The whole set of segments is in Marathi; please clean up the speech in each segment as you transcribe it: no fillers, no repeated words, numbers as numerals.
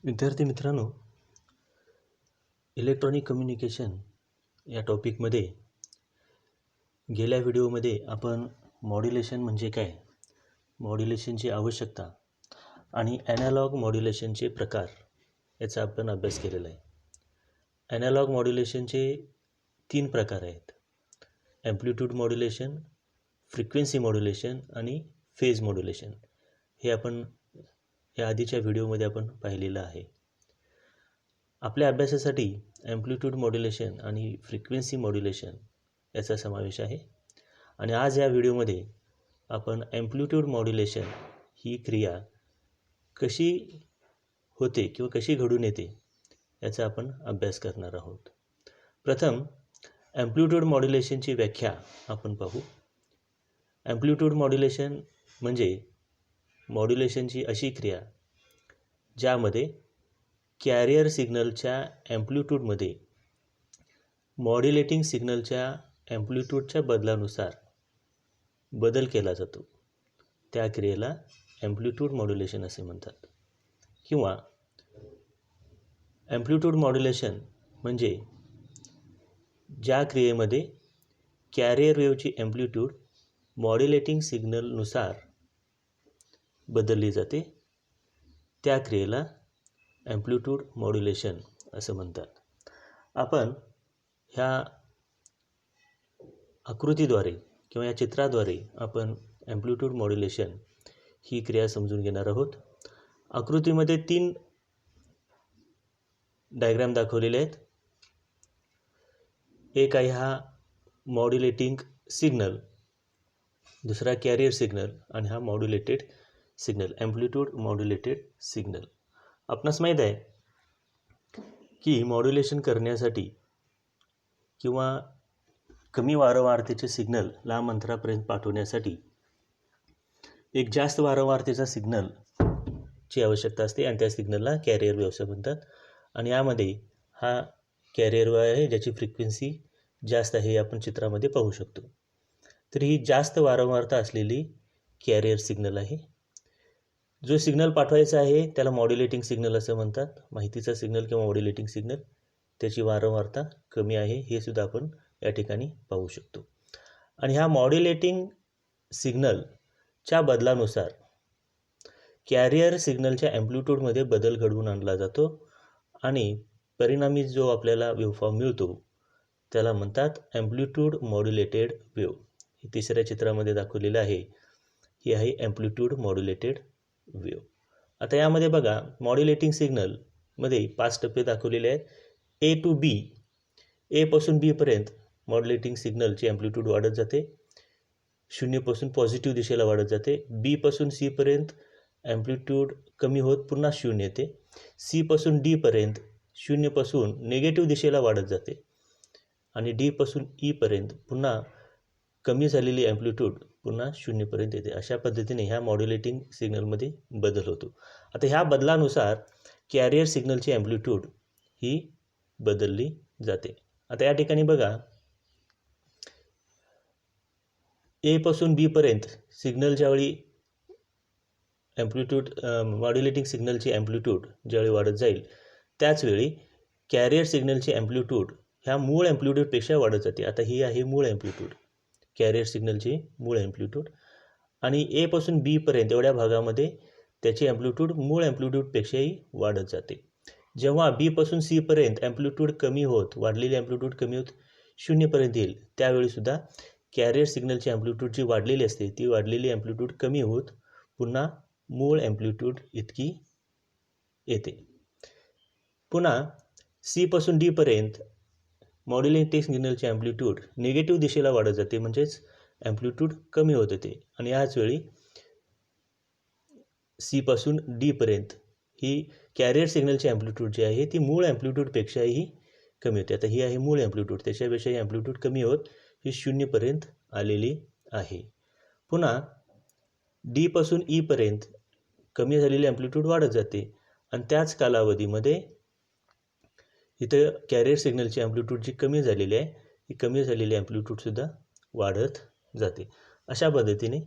विद्यार्थी मित्रांनो, इलेक्ट्रॉनिक कम्युनिकेशन या टॉपिकमध्ये गेल्या व्हिडिओमध्ये आपण मॉड्युलेशन म्हणजे काय, मॉड्युलेशनची आवश्यकता आणि ॲनालॉग मॉड्युलेशनचे प्रकार याचा आपण अभ्यास केलेला आहे. ॲनालॉग मॉड्युलेशनचे 3 प्रकार आहेत: ॲम्प्लिट्यूड मॉड्युलेशन, फ्रिक्वेन्सी मॉड्युलेशन आणि फेज मॉड्युलेशन. हे आपण या आधीच्या व्हिडिओमध्ये आपण पाहिलेलं आहे. आपल्या अभ्यासासाठी ॲम्प्लिट्यूड मॉड्युलेशन आणि फ्रिक्वेन्सी मॉड्युलेशन याचा समावेश आहे. आणि आज या व्हिडिओमध्ये आपण ॲम्प्लिट्यूड मॉड्युलेशन ही क्रिया कशी होते किंवा कशी घडून येते याचा आपण अभ्यास करणार आहोत. प्रथम ॲम्प्लिट्यूड मॉड्युलेशनची व्याख्या आपण पाहू. ॲम्प्लिट्यूड मॉड्युलेशन म्हणजे मॉड्युलेशनची अशी क्रिया ज्यामध्ये कॅरियर सिग्नलच्या ॲम्प्लिट्यूडमध्ये मॉड्युलेटिंग सिग्नलच्या ॲम्प्लिट्यूडच्या बदलानुसार बदल केला जातो. त्या क्रियेला ॲम्प्लिट्यूड मॉड्युलेशन असे म्हणतात. किंवा ॲम्प्लिट्यूड मॉड्युलेशन म्हणजे ज्या क्रियेमध्ये कॅरियर वेव्हची ॲम्प्लिट्यूड मॉड्युलेटिंग सिग्नलनुसार बदलली जाते, त्या क्रियेला ॲम्प्लिट्यूड मॉड्युलेशन असं म्हणतात. आपण ह्या आकृतीद्वारे किंवा या चित्राद्वारे आपण ॲम्प्लिट्यूड मॉड्युलेशन ही क्रिया समजून घेणार आहोत. आकृतीमध्ये 3 डायग्राम दाखवलेले आहेत. एक आहे हा मॉड्युलेटिंग सिग्नल, दुसरा कॅरियर सिग्नल आणि हा modulated signal, amplitude modulated signal. आपणास माहीत आहे की मॉड्युलेशन करण्यासाठी किंवा कमी वारंवारतेचे सिग्नल लांब अंतरापर्यंत पाठवण्यासाठी एक जास्त वारंवारतेचा सिग्नलची आवश्यकता असते आणि त्या सिग्नलला कॅरियर वेव्ह असं म्हणतात. आणि यामध्ये हा कॅरियर वेव्ह आहे ज्याची फ्रिक्वेन्सी जास्त आहे, हे आपण चित्रामध्ये पाहू शकतो. तर ही जास्त वारंवारता असलेली कॅरियर सिग्नल आहे. जो सिग्नल पाठवायचा आहे त्याला मॉड्युलेटिंग सिग्नल असं म्हणतात. माहितीचा सिग्नल किंवा मॉड्युलेटिंग सिग्नल, त्याची वारंवारता कमी आहे हे सुद्धा आपण या ठिकाणी पाहू शकतो. आणि ह्या मॉड्युलेटिंग सिग्नलच्या बदलानुसार कॅरियर सिग्नलच्या ॲम्प्लिट्यूडमध्ये बदल घडवून आणला जातो आणि परिणामी जो आपल्याला वेव्हफॉर्म मिळतो त्याला म्हणतात ॲम्प्लिट्यूड मॉड्युलेटेड वेव्ह. हे तिसऱ्या चित्रामध्ये दाखवलेलं आहे. ही आहे ॲम्प्लिट्यूड मॉड्युलेटेड वेव्ह. आता यामध्ये बघा, मॉड्युलेटिंग सिग्नलमध्ये 5 टप्पे दाखवलेले आहेत. ए टू बी, एपासून बीपर्यंत मॉड्युलेटिंग सिग्नलची ॲम्प्लिट्यूड वाढत जाते, 0 पासून पॉझिटिव्ह दिशेला वाढत जाते. बीपासून सीपर्यंत ॲम्प्लिट्यूड कमी होत पुन्हा 0 येते. सीपासून डीपर्यंत 0 पासून निगेटिव्ह दिशेला वाढत जाते आणि डीपासून ईपर्यंत पुन्हा कमी झालेली ॲम्प्लिट्यूड पुन्हा 0 पर्यंत येते. अशा पद्धतीने ह्या मॉड्युलेटिंग सिग्नलमध्ये बदल होतो. आता ह्या बदलानुसार कॅरियर सिग्नलची ॲम्प्लिट्यूड ही बदलली जाते. आता या ठिकाणी बघा, एपासून बीपर्यंत सिग्नल ज्यावेळी ॲम्प्लिट्यूड मॉड्युलेटिंग सिग्नलची ॲम्प्लिट्यूड ज्यावेळी वाढत जाईल त्याचवेळी कॅरियर सिग्नलची ॲम्प्लिट्यूड ह्या मूळ ॲम्प्लिट्यूडपेक्षा वाढत जाते. आता ही आहे मूळ ॲम्प्लिट्यूड, कॅरियर सिग्नलची मूळ ॲम्प्लिट्यूड. आणि एपासून बीपर्यंत एवढ्या भागामध्ये त्याची ॲम्प्लिट्यूड मूळ ॲम्प्लिट्यूडपेक्षाही वाढत जाते. जेव्हा बीपासून सीपर्यंत ॲम्प्लिट्यूड कमी होत, वाढलेली ॲम्प्लिट्यूड कमी होत 0 पर्यंत येईल, त्यावेळीसुद्धा कॅरियर सिग्नलची ॲम्प्लिट्यूड जी वाढलेली असते ती वाढलेली ॲम्प्लिट्यूड कमी होत पुन्हा मूळ ॲम्प्लिट्यूड इतकी येते. पुन्हा सीपासून डीपर्यंत मॉड्युलेटिंग सिग्नलची ॲम्प्लिट्यूड निगेटिव्ह दिशेला वाढत जाते, म्हणजेच ॲम्प्लिट्यूड कमी होत येते. आणि याच वेळी सीपासून डीपर्यंत ही कॅरियर सिग्नलची ॲम्प्लिट्यूड जी आहे ती मूळ ॲम्प्लिट्यूडपेक्षाही कमी होते. आता ही आहे मूळ ॲम्प्लिट्यूड, त्याच्यापेक्षाही ॲम्प्लिट्यूड कमी होत ही 0 पर्यंत आलेली आहे. पुन्हा डीपासून ईपर्यंत कमी झालेली ॲम्प्लिट्यूड वाढत जाते आणि त्याच कालावधीमध्ये इथं कॅरियर सिग्नलची ॲम्प्लिट्यूड जी कमी झालेली आहे ही कमी झालेली ॲम्प्लिट्यूडसुद्धा वाढत जाते. अशा पद्धतीने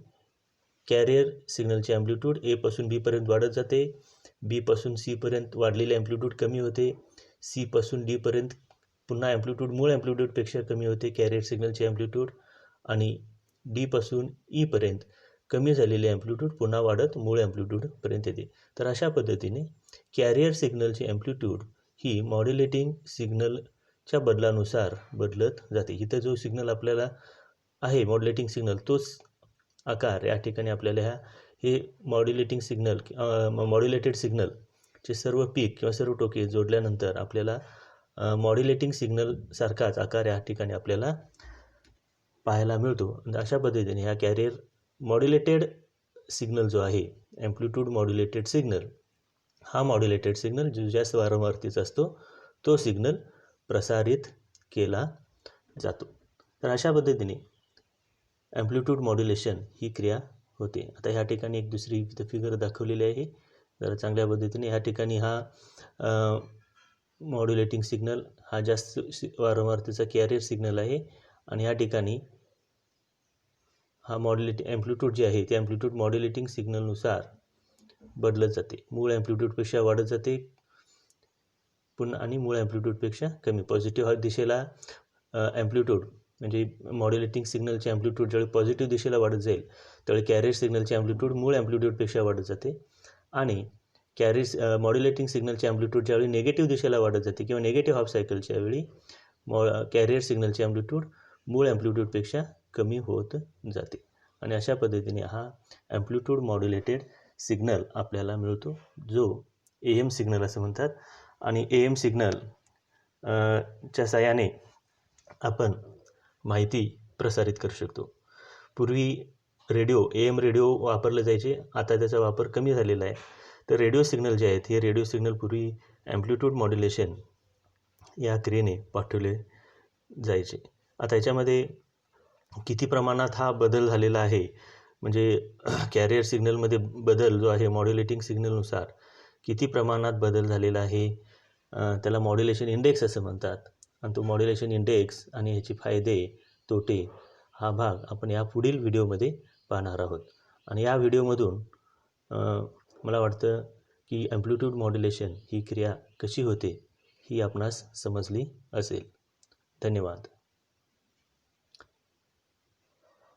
कॅरियर सिग्नलची ॲम्प्लिट्यूड एपासून बीपर्यंत वाढत जाते, बीपासून सीपर्यंत वाढलेले ॲम्प्लिट्यूड कमी होते, सीपासून डीपर्यंत पुन्हा ॲम्प्लिट्यूड मूळ ॲम्प्लिट्यूडपेक्षा कमी होते कॅरियर सिग्नलचे ॲम्प्लिट्यूड, आणि डीपासून ईपर्यंत कमी झालेले ॲम्प्लिट्यूड पुन्हा वाढत मूळ ॲम्प्लिट्यूडपर्यंत येते. तर अशा पद्धतीने कॅरियर सिग्नलची ॲम्प्लिट्यूड ही मॉड्युलेटिंग सिग्नलच्या बदलानुसार बदलत जाते. इथं जो सिग्नल आपल्याला आहे मॉड्युलेटिंग सिग्नल, तोच आकार या ठिकाणी आपल्याला हे मॉड्युलेटिंग सिग्नल मॉड्युलेटेड सिग्नलचे सर्व पीक किंवा सर्व टोके जोडल्यानंतर आपल्याला मॉड्युलेटिंग सिग्नलसारखाच आकार या ठिकाणी आपल्याला पाहायला मिळतो. अशा पद्धतीने ह्या कॅरियर मॉड्युलेटेड सिग्नल जो आहे ॲम्प्लिट्यूड मॉड्युलेटेड सिग्नल, हा मॉड्युलेटेड सिग्नल जो जास्त वारंवारतेचा असतो तो सिग्नल प्रसारित केला जातो. तर अशा पद्धतीने ॲम्प्लिट्यूड मॉड्युलेशन ही क्रिया होते. आता ह्या ठिकाणी एक दुसरी फिगर दाखवलेली आहे जरा चांगल्या पद्धतीने. ह्या ठिकाणी हा मॉड्युलेटिंग सिग्नल हा जास्त वारंवारतेचा कॅरियर सिग्नल आहे, आणि ह्या ठिकाणी हा ॲम्प्लिट्यूड जे आहे ते ॲम्प्लिट्यूड मॉड्युलेटिंग सिग्नलनुसार बदलत जाते. मूळ ॲम्प्लिट्यूडपेक्षा वाढत जाते पुन्हा, आणि मूळ ॲम्प्लिट्यूडपेक्षा कमी. पॉझिटिव्ह दिशेला ॲम्प्लिट्यूड म्हणजे मॉड्युलेटिंग सिग्नलचे ॲम्प्लिट्यूड ज्यावेळी पॉझिटिव्ह दिशेला वाढत जाईल त्यावेळी कॅरियर सिग्नलचे ॲम्प्लिट्यूड मूळ ॲम्प्लिट्यूडपेक्षा वाढत जाते, आणि मॉड्युलेटिंग सिग्नलचे ॲम्प्लिट्यूड ज्यावेळी निगेटिव्ह दिशेला वाढत जाते किंवा निगेटिव्ह हाफ सायकलच्या वेळी कॅरियर सिग्नलचे ॲम्प्लिट्यूड मूळ ॲम्प्लिट्यूडपेक्षा कमी होत जाते. आणि अशा पद्धतीने हा ॲम्प्लिट्यूड मॉड्युलेटेड सिग्नल आपल्याला मिळतो, जो AM सिग्नल असं म्हणतात. आणि AM सिग्नल च्या साहाय्याने आपण माहिती प्रसारित करू शकतो. पूर्वी AM रेडिओ वापरले जायचे, आता त्याचा वापर कमी झालेला आहे. तर रेडिओ सिग्नल जे आहेत हे रेडिओ सिग्नल पूर्वी ॲम्प्लिट्यूड मॉड्युलेशन या क्रियेने पाठवले जायचे. आता याच्यामध्ये किती प्रमाणात हा बदल झालेला आहे, म्हणजे कॅरियर सिग्नलमध्ये बदल जो आहे मॉड्युलेटिंग सिग्नलनुसार किती प्रमाणात बदल झालेला आहे, त्याला मॉड्युलेशन इंडेक्स असं म्हणतात. आणि तो मॉड्युलेशन इंडेक्स आणि ह्याचे फायदे तोटे हा भाग आपण या पुढील व्हिडिओमध्ये पाहणार आहोत. आणि या व्हिडिओमधून मला वाटतं की ॲम्प्लिट्यूड मॉड्युलेशन ही क्रिया कशी होते ही आपणास समजली असेल. धन्यवाद.